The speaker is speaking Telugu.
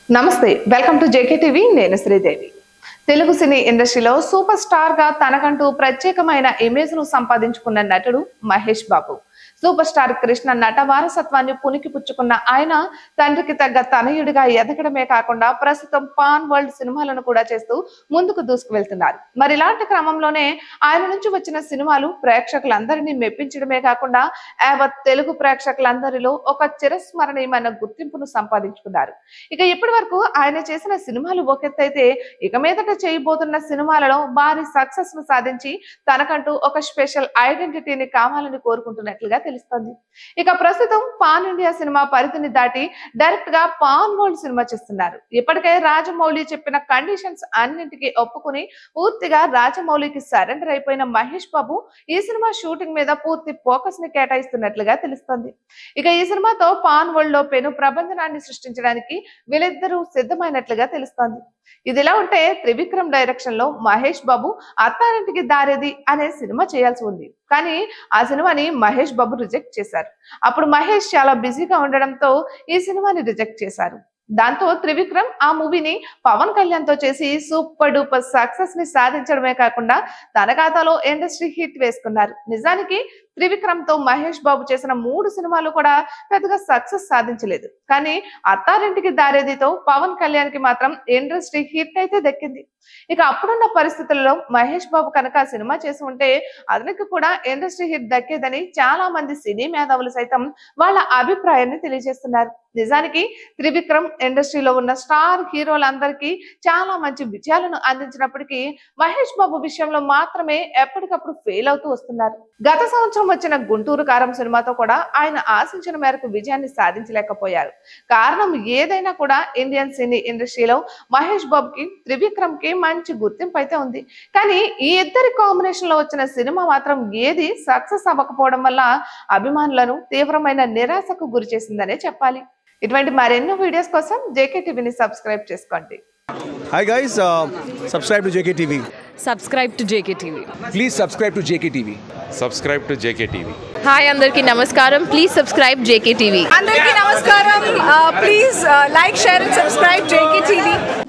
నమస్తే వెల్కమ్ టు జేకే టీవీ నేను శ్రీదేవి తెలుగు సినీ ఇండస్ట్రీలో సూపర్ స్టార్ గా తనకంటూ ప్రత్యేకమైన ఇమేజ్ ను సంపాదించుకున్న నటుడు మహేష్ బాబు సూపర్ స్టార్ కృష్ణ నట వారసత్వాన్ని పునికి పుచ్చుకున్న ఆయన తండ్రికి తగ్గ తనయుడిగా ఎదగడమే కాకుండా ప్రస్తుతం పాన్ వరల్డ్ సినిమాలను కూడా చేస్తూ ముందుకు దూసుకువెళ్తున్నారు మరి ఇలాంటి క్రమంలోనే ఆయన నుంచి వచ్చిన సినిమాలు ప్రేక్షకులందరినీ మెప్పించడమే కాకుండా యావత్ తెలుగు ప్రేక్షకులందరిలో ఒక చిరస్మరణీయమైన గుర్తింపును సంపాదించుకున్నారు ఇక ఇప్పటి వరకు ఆయన చేసిన సినిమాలు ఒకెత్తైతే ఇక మీదట చేయబోతున్న సినిమాలలో భారీ సక్సెస్ ను సాధించి తనకంటూ ఒక స్పెషల్ ఐడెంటిటీని కావాలని కోరుకుంటున్నట్లుగా తెలుస్తుంది ఇక ప్రస్తుతం పాన్ ఇండియా సినిమా పరిధిని దాటి డైరెక్ట్ గా పాన్ వరల్డ్ సినిమా చేస్తున్నారు ఇప్పటికే రాజమౌళి చెప్పిన కండిషన్స్ అన్నింటికి ఒప్పుకుని పూర్తిగా రాజమౌళికి సరెండర్ అయిపోయిన మహేష్ బాబు ఈ సినిమా షూటింగ్ మీద పూర్తి ఫోకస్ ని కేటాయిస్తున్నట్లుగా తెలుస్తుంది ఇక ఈ సినిమాతో పాన్ వరల్డ్ లో పెను ప్రబంధనాన్ని సృష్టించడానికి వీళ్ళిద్దరూ సిద్ధమైనట్లుగా తెలుస్తోంది ఇదిలా ఉంటే త్రివిక్రమ్ డైరెక్షన్ లో మహేష్ బాబు అత్తారింటికి దారేది అనే సినిమా చేయాల్సి ఉంది కానీ ఆ సినిమాని మహేష్ బాబు రిజెక్ట్ చేశారు అప్పుడు మహేష్ చాలా బిజీగా ఉండడంతో ఈ సినిమాని రిజెక్ట్ చేశారు దాంతో త్రివిక్రమ్ ఆ మూవీని పవన్ కళ్యాణ్ తో చేసి సూపర్ డూపర్ సక్సెస్ ని సాధించడమే కాకుండా తన ఖాతాలో ఇండస్ట్రీ హిట్ వేసుకున్నారు నిజానికి త్రివిక్రమ్ తో మహేష్ బాబు చేసిన 3 సినిమాలు కూడా పెద్దగా సక్సెస్ సాధించలేదు కానీ అత్తారింటికి దారేదితో పవన్ కళ్యాణ్ కి మాత్రం ఇండస్ట్రీ హిట్ అయితే దక్కింది ఇక అప్పుడున్న పరిస్థితుల్లో మహేష్ బాబు కనుక సినిమా చేసి ఉంటే అతనికి కూడా ఇండస్ట్రీ హిట్ దక్కేదని చాలా మంది సినీ మేధావులు సైతం వాళ్ళ అభిప్రాయాన్ని తెలియజేస్తున్నారు నిజానికి త్రివిక్రమ్ ఇండస్ట్రీలో ఉన్న స్టార్ హీరోలందరికీ చాలా మంచి విజయాలను అందించినప్పటికీ మహేష్ బాబు విషయంలో మాత్రమే ఎప్పటికప్పుడు ఫెయిల్ అవుతూ వస్తున్నారు గత సంవత్సరం వచ్చిన గుంటూరు కారం సినిమాతో కూడా ఆయన ఆశించిన మేరకు విజయాన్ని సాధించలేకపోయారు కారణం ఏదైనా కూడా ఇండియన్ సినీ ఇండస్ట్రీలో మహేష్ బాబుకి త్రివిక్రమ్ కి మంచి గుర్తింపు అయితే ఉంది కానీ ఈ ఇద్దరి కాంబినేషన్ లో వచ్చిన సినిమా మాత్రం ఏది సక్సెస్ అవ్వకపోవడం వల్ల అభిమానులను తీవ్రమైన నిరాశకు గురి చేసిందనే చెప్పాలి ఇటువంటి మరెన్నో వీడియోస్ కోసం జేకే టీవీని సబ్స్క్రైబ్ చేసుకోండి Hi guys, subscribe to JKTV. Subscribe to JKTV. Please subscribe to JKTV. Subscribe to JKTV. Hi, Andarki Namaskaram. Please subscribe JKTV. Andarki Namaskaram. Please like, share and subscribe JKTV.